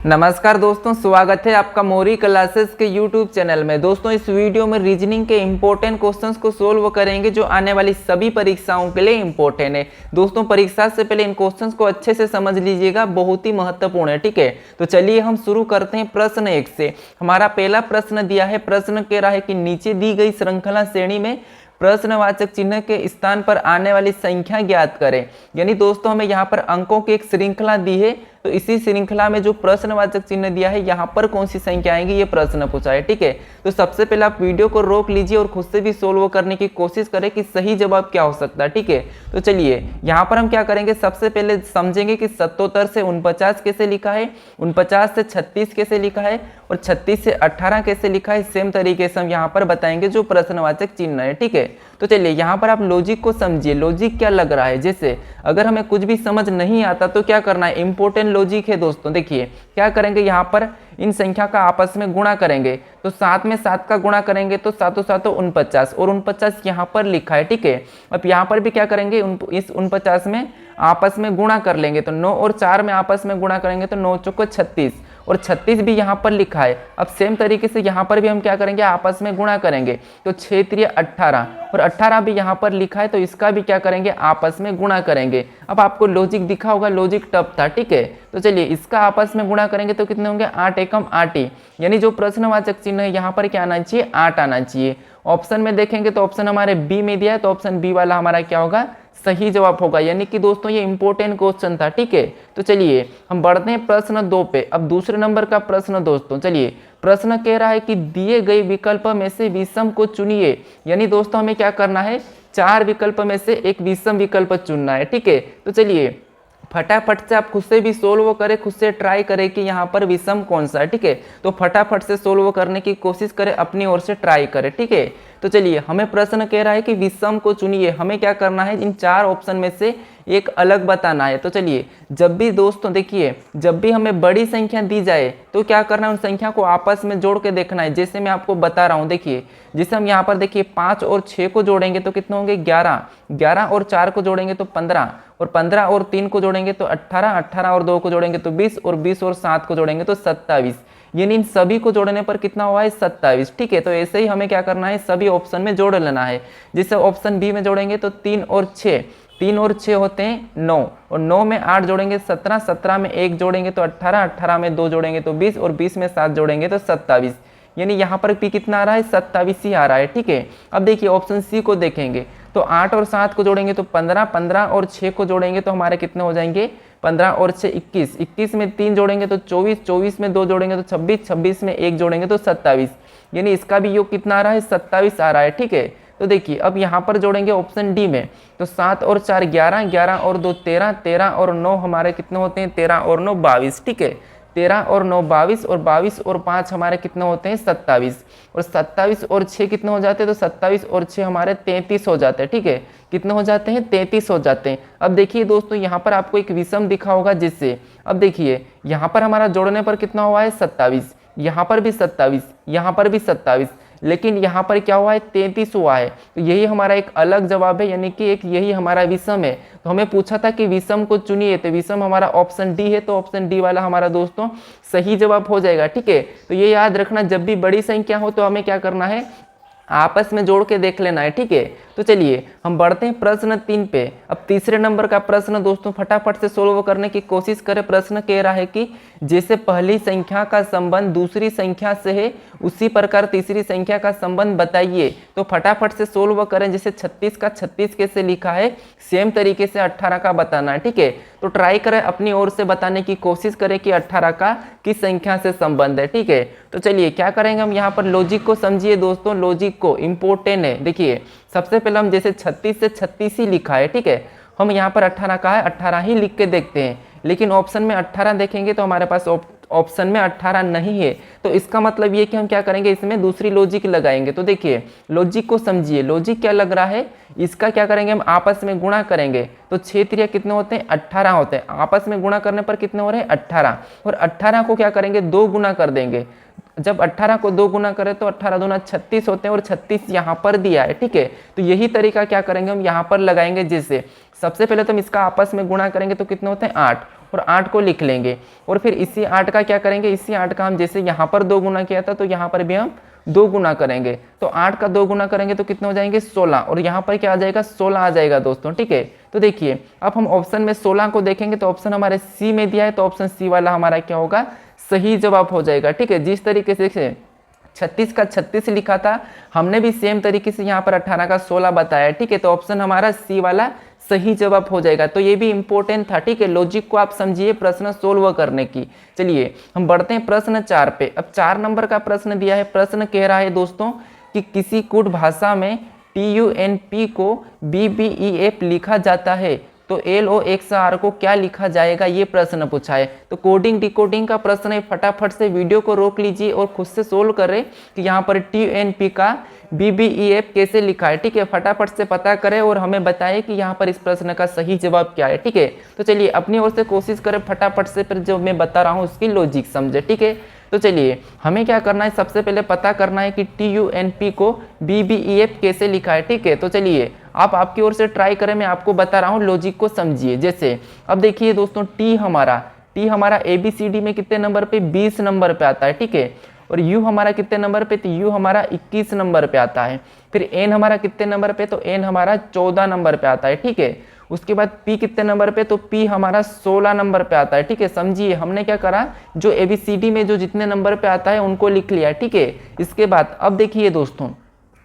नमस्कार दोस्तों, स्वागत है आपका मोरी क्लासेस के यूट्यूब चैनल में। दोस्तों इस वीडियो में रीजनिंग के इंपॉर्टेंट क्वेश्चंस को सोल्व करेंगे जो आने वाली सभी परीक्षाओं के लिए इंपॉर्टेंट है। दोस्तों परीक्षा से पहले इन क्वेश्चंस को अच्छे से समझ लीजिएगा, बहुत ही महत्वपूर्ण है। ठीक है, तो चलिए हम शुरू करते हैं प्रश्न 1 से। हमारा पहला प्रश्न दिया है, प्रश्न कह रहा है कि नीचे दी गई श्रृंखला श्रेणी में प्रश्नवाचक चिन्ह के स्थान पर आने वाली संख्या ज्ञात करें। यानी दोस्तों हमें यहाँ पर अंकों की एक श्रृंखला दी है, तो इसी श्रृंखला में जो प्रश्नवाचक चिन्ह दिया है यहाँ पर कौन सी संख्या आएंगी ये प्रश्न पूछा है। ठीक है, तो सबसे पहले आप वीडियो को रोक लीजिए और खुद से भी सोल्व करने की कोशिश करें कि सही जवाब क्या हो सकता है। ठीक है, तो चलिए यहाँ पर हम क्या करेंगे, सबसे पहले समझेंगे कि 77 से 49 कैसे लिखा है, 49 से 36 कैसे लिखा है और 36 से 18 कैसे लिखा है। सेम तरीके से हम यहाँ पर बताएंगे जो प्रश्नवाचक चिन्ह है। ठीक है, तो चलिए यहाँ पर आप लॉजिक को समझिए, लॉजिक क्या लग रहा है। जैसे अगर हमें कुछ भी समझ नहीं आता तो क्या करना है, इंपॉर्टेंट लॉजिक है दोस्तों। देखिए क्या करेंगे, यहाँ पर इन संख्या का आपस में गुणा करेंगे, तो 7 में 7 का गुणा करेंगे तो 7 7 49 और 49 यहाँ पर लिखा है। ठीक है, अब यहाँ पर भी क्या करेंगे, इस 49 में आपस में गुणा कर लेंगे, तो 9 और 4 में आपस में गुणा करेंगे तो 9 चौको 36 और 36 भी यहाँ पर लिखा है। अब सेम तरीके से यहाँ पर भी हम क्या करेंगे, आपस में गुणा करेंगे, तो 6 3 18 और 18 भी यहाँ पर लिखा है, तो इसका भी क्या करेंगे, आपस में गुणा करेंगे। अब आपको लॉजिक दिखा होगा, लॉजिक टफ था। ठीक है, तो चलिए इसका आपस में गुणा करेंगे तो कितने होंगे, 8 एकम 8 ही, यानी जो प्रश्नवाचक चिन्ह है यहाँ पर क्या आना चाहिए, 8 आना चाहिए। ऑप्शन में देखेंगे तो ऑप्शन हमारे बी में दिया है, तो ऑप्शन बी वाला हमारा क्या होगा, सही जवाब होगा। यानी कि दोस्तों ये इंपॉर्टेंट क्वेश्चन था। ठीक है, तो चलिए हम बढ़ते हैं प्रश्न 2 पे। अब दूसरे नंबर का प्रश्न दोस्तों, चलिए प्रश्न कह रहा है कि दिए गए विकल्प में से विषम को चुनिए। यानी दोस्तों हमें क्या करना है, 4 विकल्प में से एक विषम विकल्प चुनना है। ठीक है, तो चलिए फटाफट से आप खुद से भी सोल्व करें, खुद से ट्राई करें कि यहाँ पर विषम कौन सा है। ठीक है, तो फटाफट से सोल्व करने की कोशिश करें, अपनी ओर से ट्राई करें। ठीक है, तो चलिए हमें प्रश्न कह रहा है कि विषम को चुनिए। हमें क्या करना है, इन 4 ऑप्शन में से एक अलग बताना है। तो चलिए जब भी दोस्तों देखिए, जब भी हमें बड़ी संख्या दी जाए तो क्या करना है, उन संख्या को आपस में जोड़ के देखना है। जैसे मैं आपको बता रहा हूँ, देखिए जिसे हम यहाँ पर देखिए 5 और 6 को जोड़ेंगे तो कितने होंगे, 11, 11 और 4 को जोड़ेंगे तो 15 और 15 और 3 को जोड़ेंगे तो 18, 18 और 2 को जोड़ेंगे तो 20 और 20 और 7 को जोड़ेंगे तो 27। यानी इन सभी को जोड़ने पर कितना हुआ है, 27। ठीक है, तो ऐसे ही हमें क्या करना है, सभी ऑप्शन में जोड़ लेना है। जिसे ऑप्शन बी में जोड़ेंगे तो 3 और 6, 3 और 6 होते हैं 9 और 9 में 8 जोड़ेंगे 17, 17 में 1 जोड़ेंगे तो 18, 18 में 2 जोड़ेंगे तो 20 और 20 में 7 जोड़ेंगे तो 27। यानी यहाँ पर भी कितना आ रहा है, 27 ही आ रहा है। ठीक है, अब देखिए ऑप्शन सी को देखेंगे तो 8 और 7 को जोड़ेंगे तो 15, 15 और 6 को जोड़ेंगे तो हमारे कितने हो जाएंगे, 15 और 6 21, 21 में 3 जोड़ेंगे तो 24, 24 में 2 जोड़ेंगे तो 26, 26 में 1 जोड़ेंगे तो 27। यानी इसका भी योग कितना आ रहा है, 27 आ रहा है। ठीक है, तो देखिए अब यहाँ पर जोड़ेंगे ऑप्शन डी में, तो 7 और 4 11, 11 और 2 13, 13 और 9 हमारे कितने होते हैं, 13 और 9 22। ठीक है, 13 और 9 22 और 22 और 5 हमारे कितने होते हैं, 27 और 27 और 6 कितने हो जाते हैं, तो 27 और 6 हमारे 33 हो जाते हैं। ठीक है, कितने हो जाते हैं, 33 हो जाते हैं। अब देखिए दोस्तों यहाँ पर आपको एक विषम दिखा होगा, जिससे अब देखिए यहाँ पर हमारा जोड़ने पर कितना हुआ है, 27, यहाँ पर भी 27, यहाँ पर भी 27, लेकिन यहाँ पर क्या हुआ है, 33 हुआ है। तो यही हमारा एक अलग जवाब है, यानी कि एक यही हमारा विषम है। तो हमें पूछा था कि विषम को चुनिए, तो विषम हमारा ऑप्शन डी है, तो ऑप्शन डी वाला हमारा दोस्तों सही जवाब हो जाएगा। ठीक है, तो ये याद रखना, जब भी बड़ी संख्या हो तो हमें क्या करना है, आपस में जोड़ के देख लेना है। ठीक है, तो चलिए हम बढ़ते हैं प्रश्न 3 पे। अब तीसरे नंबर का प्रश्न दोस्तों फटाफट से सोल्व करने की कोशिश करें। प्रश्न कह रहा है कि जैसे पहली संख्या का संबंध दूसरी संख्या से है, उसी प्रकार तीसरी संख्या का संबंध बताइए। तो फटाफट से सोल्व करें। जैसे 36 का 36 कैसे लिखा है, सेम तरीके से 18 का बताना है। ठीक है, तो ट्राई करें, अपनी ओर से बताने की कोशिश करें कि 18 का किस संख्या से संबंध है। ठीक है, तो चलिए क्या करेंगे, हम यहाँ पर लॉजिक को समझिए दोस्तों, लॉजिक को इंपॉर्टेंट है। देखिए सबसे पहले हम जैसे 36 से 36 ही लिखा है। ठीक है, हम यहाँ पर 18 का है, 18 ही लिख के देखते हैं, लेकिन ऑप्शन में 18 देखेंगे तो हमारे पास ऑप्शन में 18 नहीं है। तो इसका मतलब ये कि हम क्या करेंगे, इसमें दूसरी लॉजिक लगाएंगे। तो देखिए लॉजिक को समझिए, लॉजिक क्या लग रहा है, इसका क्या करेंगे, हम आपस में गुणा करेंगे तो 6 3 कितने होते हैं, 18 होते हैं। आपस में गुणा करने पर कितने हो रहे हैं, 18, और 18 को क्या करेंगे, 2 गुना कर देंगे। जब 18 को 2 गुना करें तो 18 दूना 36 होते हैं और 36 यहाँ पर दिया है। ठीक है, तो यही तरीका क्या करेंगे, हम यहाँ पर लगाएंगे। जैसे सबसे पहले तो हम इसका आपस में गुणा करेंगे तो कितने होते हैं, 8, और 8 को लिख लेंगे। और फिर इसी 8 का क्या करेंगे, इसी 8 का हम जैसे यहाँ पर 2 गुना किया था तो यहाँ पर भी हम 2 गुना करेंगे। तो 8 का 2 गुना करेंगे तो कितने हो जाएंगे 16, और यहाँ पर क्या आ जाएगा 16 आ जाएगा दोस्तों, ठीक है। तो देखिए अब हम ऑप्शन में 16 को देखेंगे तो ऑप्शन हमारे सी में दिया है, तो ऑप्शन सी वाला हमारा क्या होगा, सही जवाब हो जाएगा, ठीक है। जिस तरीके से 36 का 36 लिखा था, हमने भी सेम तरीके से यहाँ पर 18 का 16 बताया, ठीक है। तो ऑप्शन हमारा सी वाला सही जवाब हो जाएगा। तो ये भी इंपॉर्टेंट था, ठीक है। लॉजिक को आप समझिए प्रश्न सोल्व करने की। चलिए हम बढ़ते हैं प्रश्न 4 पे। अब 4 नंबर का प्रश्न दिया है। प्रश्न कह रहा है दोस्तों कि किसी कुट भाषा में TUNP को BBEF लिखा जाता है तो LOXR को क्या लिखा जाएगा, ये प्रश्न पूछा है। तो कोडिंग डिकोडिंग का प्रश्न है, फटाफट से वीडियो को रोक लीजिए और खुद से सोल्व करें कि यहाँ पर TUNP का BBEF कैसे लिखा है, ठीक है। फटाफट से पता करें और हमें बताएं कि यहाँ पर इस प्रश्न का सही जवाब क्या है, ठीक है। तो चलिए अपनी ओर से कोशिश करें फटाफट से, फिर जो मैं बता रहा हूँ उसकी लॉजिक समझे, ठीक है। तो चलिए हमें क्या करना है, सबसे पहले पता करना है कि TUNP को BBEF कैसे लिखा है, ठीक है। तो चलिए आप आपकी ओर से ट्राई करें, मैं आपको बता रहा हूँ, लॉजिक को समझिए। जैसे अब देखिए दोस्तों टी हमारा ABCD में कितने नंबर पे, 20 नंबर पे आता है, ठीक है। और U हमारा कितने नंबर पे, तो U हमारा 21 नंबर पे आता है। फिर N हमारा कितने नंबर पे, तो N हमारा 14 नंबर पे आता है, ठीक है। उसके बाद P कितने नंबर पे, तो P हमारा 16 नंबर पे आता है, ठीक है। समझिए हमने क्या करा, जो ABCD में जो जितने नंबर पे आता है उनको लिख लिया, ठीक है। इसके बाद अब देखिए दोस्तों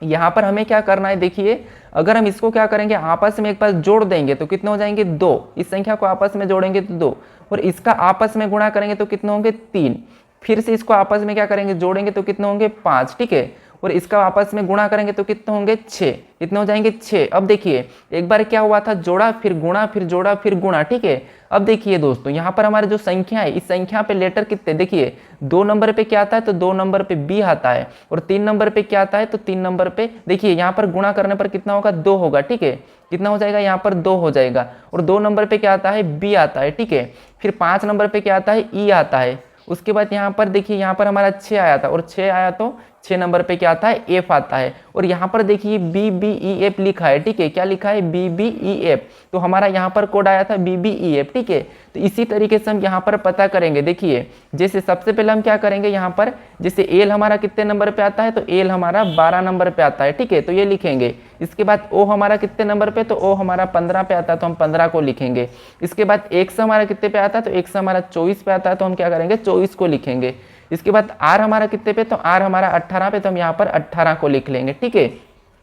यहाँ पर हमें क्या करना है, देखिए अगर हम इसको क्या करेंगे, आपस में एक बार जोड़ देंगे तो कितने हो जाएंगे 2, इस संख्या को आपस में जोड़ेंगे तो 2, और इसका आपस में गुणा करेंगे तो कितने होंगे 3, फिर से इसको आपस में क्या करेंगे जोड़ेंगे तो कितने होंगे 5, ठीक है। और इसका आपस में गुणा करेंगे तो कितने होंगे 6, कितने हो जाएंगे 6। अब देखिए एक बार क्या हुआ था, जोड़ा फिर गुणा फिर जोड़ा फिर गुणा, ठीक है। अब देखिए दोस्तों यहाँ पर हमारे जो संख्या है, इस संख्या पे लेटर कितने, देखिए 2 नंबर पे क्या आता है, तो 2 नंबर पे B आता है, और 3 नंबर पे क्या आता है, तो 3 नंबर पे देखिए यहाँ पर गुणा करने पर कितना होगा 2 होगा, ठीक है। कितना हो जाएगा, यहाँ पर 2 हो जाएगा। और 2 नंबर पे क्या आता है, B आता है, ठीक है। फिर 5 नंबर पे क्या आता है, E आता है। उसके बाद यहाँ पर देखिए यहाँ पर हमारा 6 आया था, और 6 आया तो 6 नंबर पे क्या आता है, F आता है। और यहाँ पर देखिए BBEF लिखा है, ठीक है। क्या लिखा है, BBEF, तो हमारा यहाँ पर कोड आया था BBEF, ठीक है। तो इसी तरीके से हम यहाँ पर पता करेंगे। देखिए जैसे सबसे पहले हम क्या करेंगे, यहाँ पर जैसे L हमारा कितने नंबर पे आता है, तो L हमारा 12 नंबर पे आता है, ठीक है। तो ये लिखेंगे। इसके बाद O हमारा कितने नंबर पे, तो O हमारा 15 पे आता है, तो हम 15 को लिखेंगे। इसके बाद X हमारा कितने पे आता है, तो X हमारा 24 पे आता है, तो हम क्या करेंगे 24 को लिखेंगे। इसके बाद R हमारा कितने पे, तो R हमारा 18 पे, तो हम यहाँ पर 18 को लिख लेंगे, ठीक है।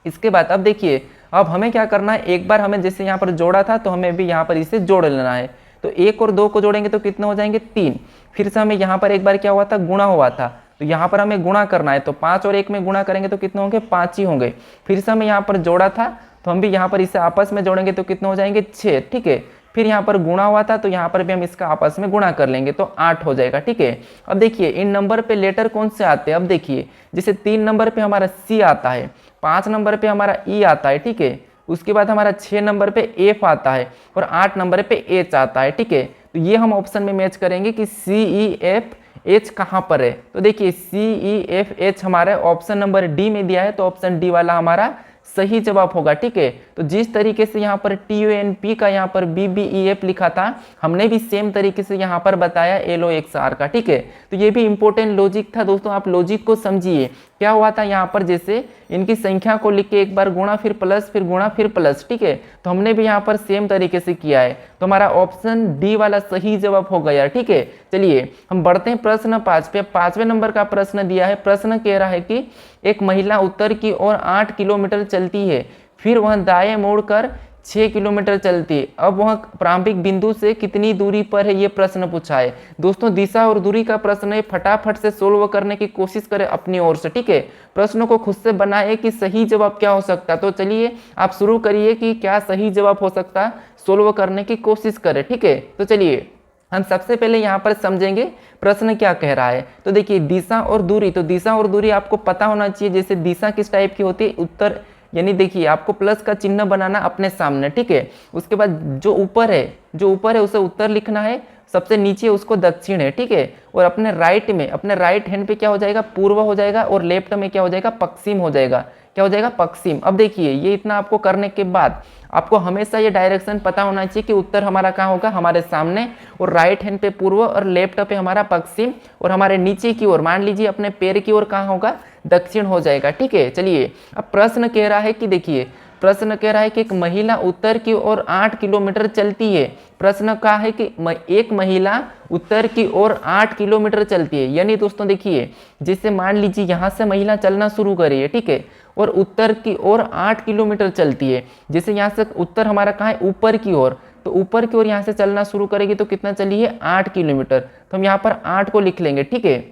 इसके बाद अब देखिए अब हमें क्या करना है, एक बार हमें जैसे यहाँ पर जोड़ा था तो हमें भी यहाँ पर इसे जोड़ लेना है। तो 1 और 2 को जोड़ेंगे तो कितने हो जाएंगे 3। फिर से हमें यहाँ पर एक बार क्या हुआ था, गुणा हुआ था, तो यहाँ पर हमें गुणा करना है। तो 5 और 1 में गुणा करेंगे तो कितने होंगे 5 ही होंगे। फिर से हमें यहाँ पर जोड़ा था तो हम भी यहाँ पर इसे आपस में जोड़ेंगे तो कितने हो जाएंगे 6, ठीक है। फिर यहाँ पर गुणा हुआ था तो यहाँ पर भी हम इसका आपस में गुणा कर लेंगे तो 8 हो जाएगा, ठीक है। अब देखिए इन नंबर पे लेटर कौन से आते हैं, अब देखिए जैसे 3 नंबर पे हमारा C आता है, 5 नंबर पे हमारा E आता है, ठीक है। उसके बाद हमारा 6 नंबर पे F आता है और 8 नंबर पे H आता है, ठीक है। तो ये हम ऑप्शन में मैच करेंगे कि CEFH कहाँ पर है। तो देखिए CEFH हमारा ऑप्शन नंबर D में दिया है, तो ऑप्शन D वाला हमारा सही जवाब होगा, ठीक है। तो जिस तरीके से यहाँ पर TUNP का यहाँ पर BBEF लिखा था, हमने भी सेम तरीके से यहाँ पर बताया LOXR का, ठीक है। तो ये भी इंपॉर्टेंट लॉजिक था दोस्तों, आप लॉजिक को समझिए। क्या हुआ था यहाँ पर, जैसे इनकी संख्या को लिख के एक बार गुणा फिर प्लस फिर गुणा फिर प्लस, ठीक है। तो हमने भी यहाँ पर सेम तरीके से किया है, तो हमारा ऑप्शन D वाला सही जवाब हो गया, ठीक है। चलिए हम बढ़ते हैं प्रश्न 5 पे। 5वें नंबर का प्रश्न दिया है। प्रश्न कह रहा है कि एक महिला उत्तर की ओर 8 किलोमीटर चलती है, फिर वह दाएं मुड़कर 6 किलोमीटर चलती है। अब वह प्रारंभिक बिंदु से कितनी दूरी पर है, ये प्रश्न पूछा है दोस्तों। दिशा और दूरी का प्रश्न है, फटाफट से सोल्व करने की कोशिश करें अपनी ओर से, ठीक है। प्रश्नों को खुद से बनाए कि सही जवाब क्या हो सकता है। तो चलिए आप शुरू करिए कि क्या सही जवाब हो सकता है, सोल्व करने की कोशिश करें, ठीक है। तो चलिए हम सबसे पहले यहाँ पर समझेंगे प्रश्न क्या कह रहा है। तो देखिए दिशा और दूरी, तो दिशा और दूरी आपको पता होना चाहिए। जैसे दिशा किस टाइप की होती है, उत्तर, यानी देखिए आपको प्लस का चिन्ह बनाना अपने सामने, ठीक है। उसके बाद जो ऊपर है उसे उत्तर लिखना है, सबसे नीचे उसको दक्षिण है, ठीक है। और अपने राइट हैंड पे क्या हो जाएगा, पूर्व हो जाएगा, और लेफ्ट में क्या हो जाएगा, पश्चिम हो जाएगा। क्या हो जाएगा, पश्चिम। अब देखिए ये इतना आपको करने के बाद आपको हमेशा ये डायरेक्शन पता होना चाहिए कि उत्तर हमारा कहाँ होगा, हमारे सामने, और राइट हैंड पे पूर्व और लेफ्ट पे हमारा पश्चिम, और हमारे नीचे की ओर मान लीजिए अपने पैर की ओर कहाँ होगा, दक्षिण हो जाएगा। ठीक है, चलिए अब प्रश्न कह रहा है कि देखिए प्रश्न कह रहा है कि एक महिला उत्तर की ओर 8 किलोमीटर चलती है। प्रश्न कहा है कि एक महिला उत्तर की ओर 8 किलोमीटर चलती है। यानी दोस्तों देखिए जैसे मान लीजिए यहाँ से महिला चलना शुरू करी है, ठीक है, और उत्तर की ओर 8 किलोमीटर चलती है। जैसे यहाँ से उत्तर हमारा कहाँ है, ऊपर की ओर, तो ऊपर की ओर यहाँ से चलना शुरू करेगी तो कितना चली है, 8 किलोमीटर। तो हम यहाँ पर 8 को लिख लेंगे। ठीक है,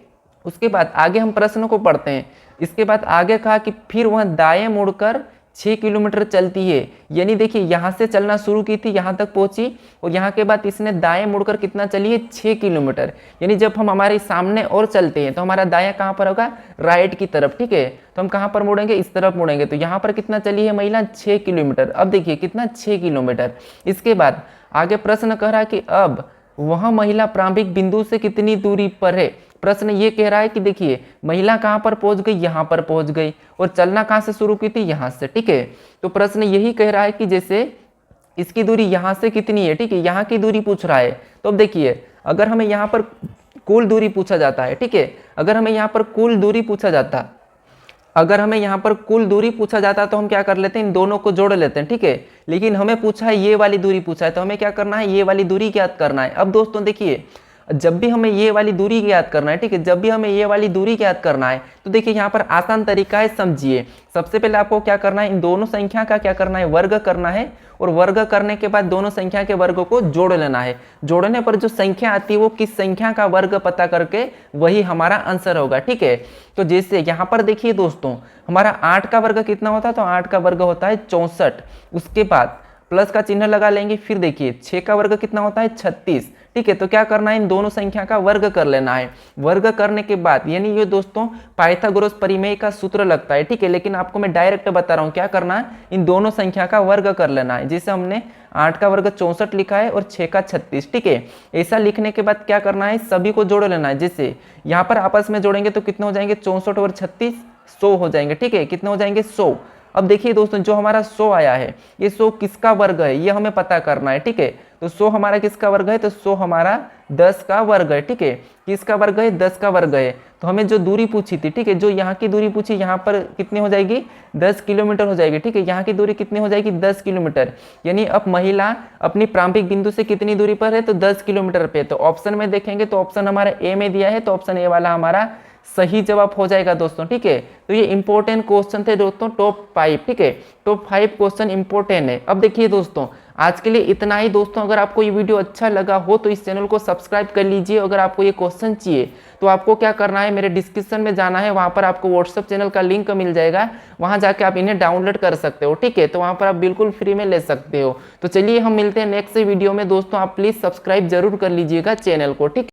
उसके बाद आगे हम प्रश्न को पढ़ते हैं। इसके बाद आगे कहा कि फिर वह दाएं मुड़कर 6 किलोमीटर चलती है। यानी देखिए यहाँ से चलना शुरू की थी, यहाँ तक पहुंची, और यहाँ के बाद इसने दाएं मुड़कर कितना चली है, 6 किलोमीटर। यानी जब हम हमारे सामने और चलते हैं तो हमारा दायां कहाँ पर होगा, राइट की तरफ। ठीक है, तो हम कहाँ पर मुड़ेंगे, इस तरफ मुड़ेंगे। तो यहाँ पर कितना चली है महिला, 6 किलोमीटर। अब देखिए कितना, 6 किलोमीटर। इसके बाद आगे प्रश्न कह रहा है कि अब वह महिला प्रारंभिक बिंदु से कितनी दूरी पर है। प्रश्न ये कह रहा है कि देखिए महिला कहाँ पर पहुंच गई, यहाँ पर पहुंच गई, और चलना कहाँ से शुरू की थी, यहाँ से। ठीक है, तो प्रश्न यही कह रहा है कि जैसे इसकी दूरी यहाँ से कितनी है, ठीक है, यहाँ की दूरी पूछ रहा है। तो अब देखिए अगर हमें यहाँ पर कुल दूरी पूछा जाता है, ठीक है, अगर हमें यहाँ पर कुल दूरी पूछा जाता तो हम क्या कर लेते हैं, इन दोनों को जोड़ लेते हैं। ठीक है, लेकिन हमें पूछा है ये वाली दूरी पूछा है, तो हमें क्या करना है, ये वाली दूरी ज्ञात करना है। अब दोस्तों देखिए जब भी हमें ये वाली दूरी ज्ञात करना है, ठीक है, जब भी हमें ये वाली दूरी ज्ञात करना है तो देखिए यहाँ पर आसान तरीका है, समझिए। सबसे पहले आपको क्या करना है, इन दोनों संख्या का क्या करना है, वर्ग करना है, और वर्ग करने के बाद दोनों संख्या के वर्ग को जोड़ लेना है। जोड़ने पर जो संख्या आती है वो किस संख्या का वर्ग पता करके वही हमारा आंसर होगा। ठीक है, तो जैसे यहाँ पर देखिए दोस्तों हमारा 8 का वर्ग कितना होता है, तो 8 का वर्ग होता है 64। उसके बाद प्लस का चिन्ह लगा लेंगे। फिर देखिए 6 का वर्ग कितना होता है, 36। ठीक है, तो क्या करना है, इन दोनों संख्या का वर्ग कर लेना है। वर्ग करने के बाद यानी ये दोस्तों पाइथागोरस प्रमेय का सूत्र लगता है। ठीक है, लेकिन आपको मैं डायरेक्ट बता रहा हूँ क्या करना है, इन दोनों संख्या का वर्ग कर लेना है। जैसे हमने 8 का वर्ग 64 लिखा है और 6 का 36। ठीक है, ऐसा लिखने के बाद क्या करना है, सभी को जोड़ लेना है। जैसे यहाँ पर आपस में जोड़ेंगे तो कितने हो जाएंगे, 64 और 36 100 हो जाएंगे। ठीक है, कितने हो जाएंगे, 100। अब देखिए दोस्तों जो हमारा 100 आया है, ये 100 किसका वर्ग है ये हमें पता करना है। ठीक है, तो 100 हमारा किसका वर्ग है, तो 100 हमारा 10 का वर्ग है। ठीक है, किसका वर्ग है, 10 का वर्ग है। तो हमें जो दूरी पूछी थी, ठीक है, जो यहाँ की दूरी पूछी, यहाँ पर कितनी हो जाएगी, 10 किलोमीटर हो जाएगी। ठीक है, यहाँ की दूरी कितनी हो जाएगी, 10 किलोमीटर। यानी अब महिला अपनी प्रारंभिक बिंदु से कितनी दूरी पर है, तो 10 किलोमीटर पे। तो ऑप्शन में देखेंगे तो ऑप्शन हमारा ए में दिया है, तो ऑप्शन ए वाला हमारा सही जवाब हो जाएगा दोस्तों। ठीक है, तो ये इंपॉर्टेंट क्वेश्चन थे दोस्तों, टॉप 5। ठीक है, टॉप 5 क्वेश्चन इंपॉर्टेंट है। अब देखिए दोस्तों आज के लिए इतना ही दोस्तों। अगर आपको ये वीडियो अच्छा लगा हो तो इस चैनल को सब्सक्राइब कर लीजिए। अगर आपको ये क्वेश्चन चाहिए तो आपको क्या करना है, मेरे डिस्क्रिप्शन में जाना है, वहाँ पर आपको व्हाट्सएप चैनल का लिंक मिल जाएगा, वहाँ जाके आप इन्हें डाउनलोड कर सकते हो। ठीक है, तो वहाँ पर आप बिल्कुल फ्री में ले सकते हो। तो चलिए हम मिलते हैं नेक्स्ट वीडियो में दोस्तों। आप प्लीज़ सब्सक्राइब जरूर कर लीजिएगा चैनल को। ठीक।